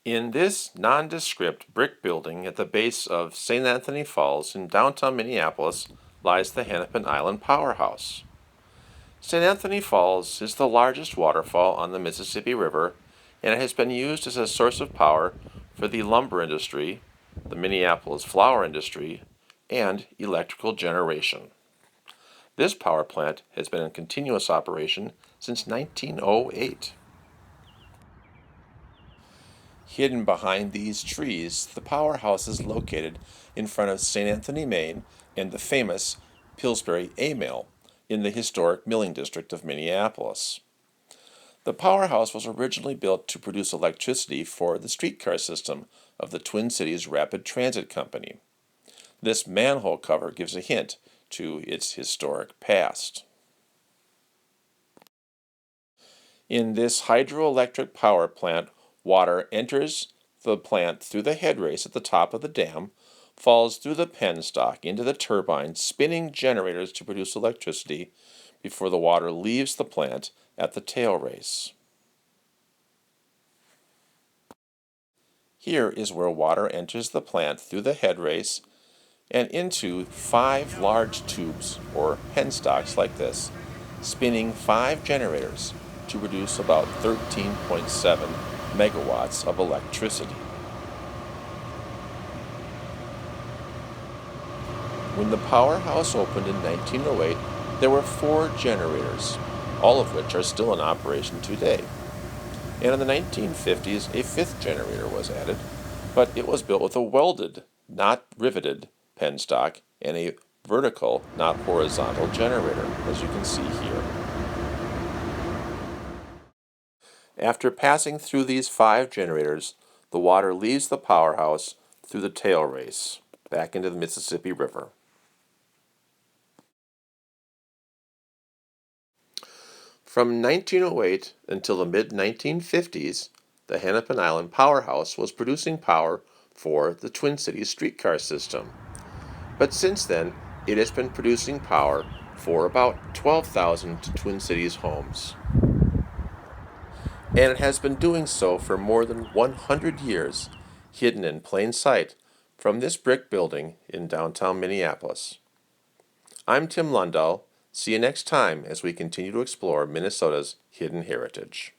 In this nondescript brick building at the base of St. Anthony Falls in downtown Minneapolis lies the Hennepin Island Powerhouse. St. Anthony Falls is the largest waterfall on the Mississippi River, and it has been used as a source of power for the lumber industry, the Minneapolis flour industry, and electrical generation. This power plant has been in continuous operation since 1908. Hidden behind these trees, the powerhouse is located in front of St. Anthony, Maine, and the famous Pillsbury A Mill in the historic milling district of Minneapolis. The powerhouse was originally built to produce electricity for the streetcar system of the Twin Cities Rapid Transit Company. This manhole cover gives a hint to its historic past. In this hydroelectric power plant, water enters the plant through the headrace at the top of the dam, falls through the penstock into the turbine, spinning generators to produce electricity before the water leaves the plant at the tail race. Here is where water enters the plant through the headrace and into 5 large tubes, or penstocks like this, spinning 5 generators to produce about 13.7 megawatts of electricity. When the powerhouse opened in 1908, there were 4 generators, all of which are still in operation today. And in the 1950s, a 5th generator was added, but it was built with a welded, not riveted, penstock and a vertical, not horizontal generator, as you can see here. After passing through these 5 generators, the water leaves the powerhouse through the tail race, back into the Mississippi River. From 1908 until the mid-1950s, the Hennepin Island Powerhouse was producing power for the Twin Cities streetcar system. But since then, it has been producing power for about 12,000 Twin Cities homes. And it has been doing so for more than 100 years, hidden in plain sight from this brick building in downtown Minneapolis. I'm Tim Lundahl. See you next time as we continue to explore Minnesota's hidden heritage.